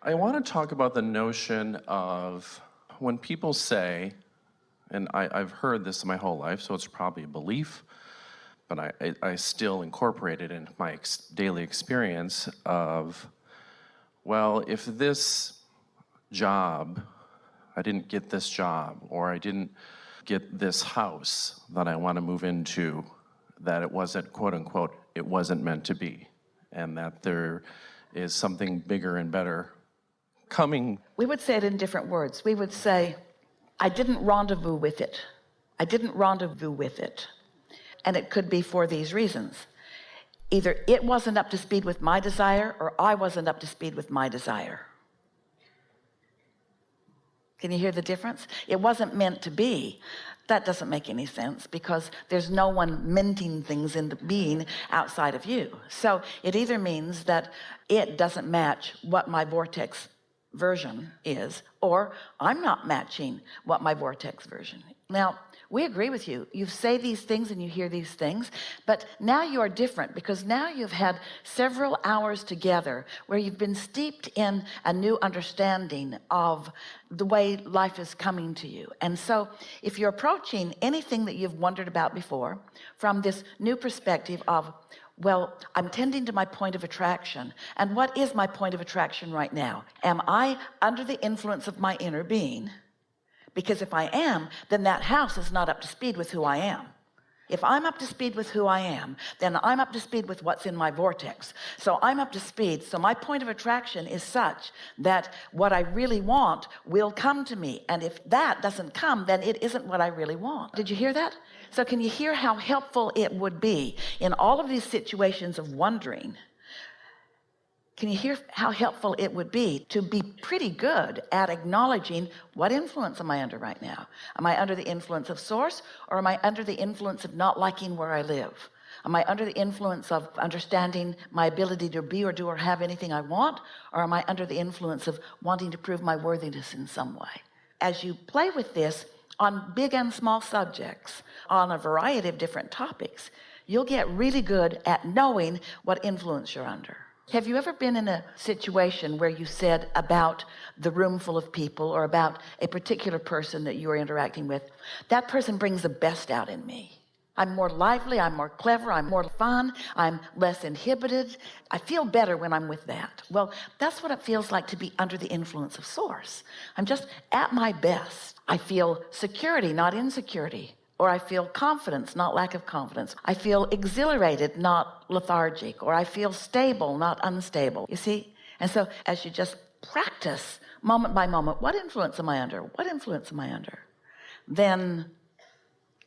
I want to talk about the notion of when people say, and I've heard this my whole life, so it's probably a belief, but I still incorporate it into my daily experience of, well, if this job, I didn't get this job, or I didn't get this house that I want to move into, that it wasn't, quote unquote, it wasn't meant to be, and that there is something bigger and better coming. We would say it in different words. We would say, I didn't rendezvous with it. I didn't rendezvous with it. And it could be for these reasons. Either it wasn't up to speed with my desire, or I wasn't up to speed with my desire. Can you hear the difference? It wasn't meant to be. That doesn't make any sense, because there's no one minting things into being outside of you. So it either means that it doesn't match what my vortex version is, or I'm not matching what my vortex version is. Now, we agree with you. You say these things and you hear these things, but now you are different, because now you've had several hours together where you've been steeped in a new understanding of the way life is coming to you. And so if you're approaching anything that you've wondered about before from this new perspective of, well, I'm tending to my point of attraction, and what is my point of attraction right now? Am I under the influence of my inner being? Because if I am, then that house is not up to speed with who I am. If I'm up to speed with who I am, then I'm up to speed with what's in my vortex. So I'm up to speed. So my point of attraction is such that what I really want will come to me. And if that doesn't come, then it isn't what I really want. Did you hear that? So can you hear how helpful it would be in all of these situations of wondering? Can you hear how helpful it would be to be pretty good at acknowledging, what influence am I under right now? Am I under the influence of source, or am I under the influence of not liking where I live? Am I under the influence of understanding my ability to be or do or have anything I want, or am I under the influence of wanting to prove my worthiness in some way? As you play with this on big and small subjects, on a variety of different topics, you'll get really good at knowing what influence you're under. Have you ever been in a situation where you said about the room full of people, or about a particular person that you are interacting with, that person brings the best out in me? I'm more lively, I'm more clever, I'm more fun, I'm less inhibited. I feel better when I'm with that. Well, that's what it feels like to be under the influence of source. I'm just at my best. I feel security, not insecurity. Or I feel confidence, not lack of confidence. I feel exhilarated, not lethargic. Or I feel stable, not unstable. You see? And so as you just practice moment by moment, what influence am I under? What influence am I under? Then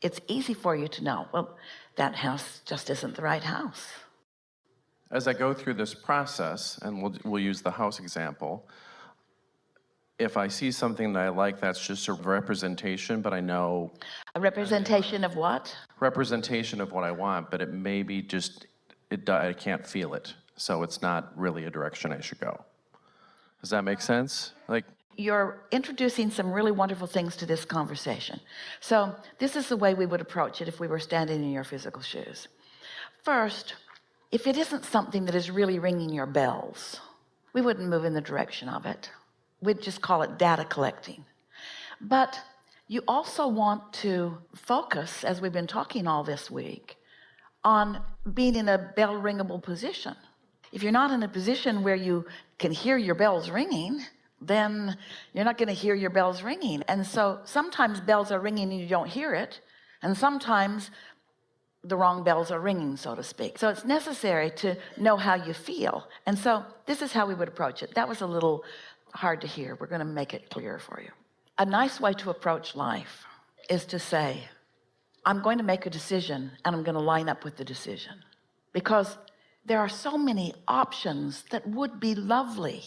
it's easy for you to know, well, that house just isn't the right house. As I go through this process, and we'll use the house example, if I see something that I like, that's just a representation, but I know... A representation of what? Representation of what I want, but it may be just, I can't feel it. So it's not really a direction I should go. Does that make sense? You're introducing some really wonderful things to this conversation. So this is the way we would approach it if we were standing in your physical shoes. First, if it isn't something that is really ringing your bells, we wouldn't move in the direction of it. We'd just call it data collecting. But you also want to focus, as we've been talking all this week, on being in a bell ringable position. If you're not in a position where you can hear your bells ringing, then you're not going to hear your bells ringing. And so sometimes bells are ringing and you don't hear it, and sometimes the wrong bells are ringing, so to speak. So it's necessary to know how you feel. And so this is how we would approach it. That was a little hard to hear. We're going to make it clear for you. A nice way to approach life is to say, I'm going to make a decision, and I'm going to line up with the decision, because there are so many options that would be lovely.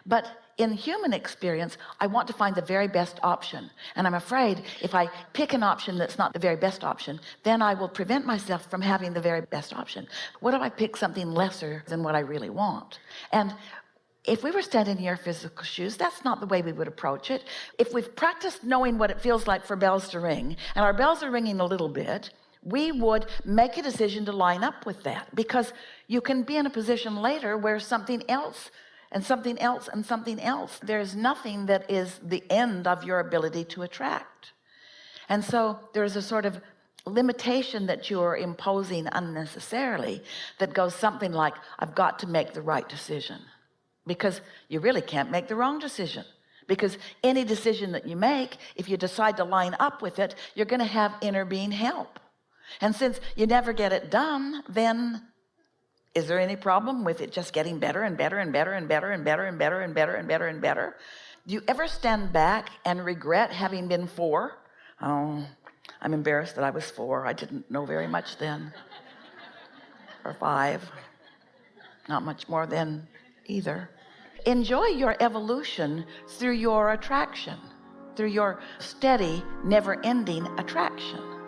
But in human experience, I want to find the very best option. And I'm afraid if I pick an option that's not the very best option, then I will prevent myself from having the very best option. What if I pick something lesser than what I really want? And if we were standing in your physical shoes, that's not the way we would approach it. If we've practiced knowing what it feels like for bells to ring, and our bells are ringing a little bit, we would make a decision to line up with that, because you can be in a position later where something else and something else and something else. There's nothing that is the end of your ability to attract. And so there's a sort of limitation that you're imposing unnecessarily that goes something like, I've got to make the right decision, because you really can't make the wrong decision, because any decision that you make, if you decide to line up with it, you're going to have inner being help. And since you never get it done, then is there any problem with it just getting better and better and better and better and better and better and better and better and better? Do you ever stand back and regret having been 4? Oh, I'm embarrassed that I was 4. I didn't know very much then. Or 5. Not much more then either. Enjoy your evolution through your attraction, through your steady, never-ending attraction.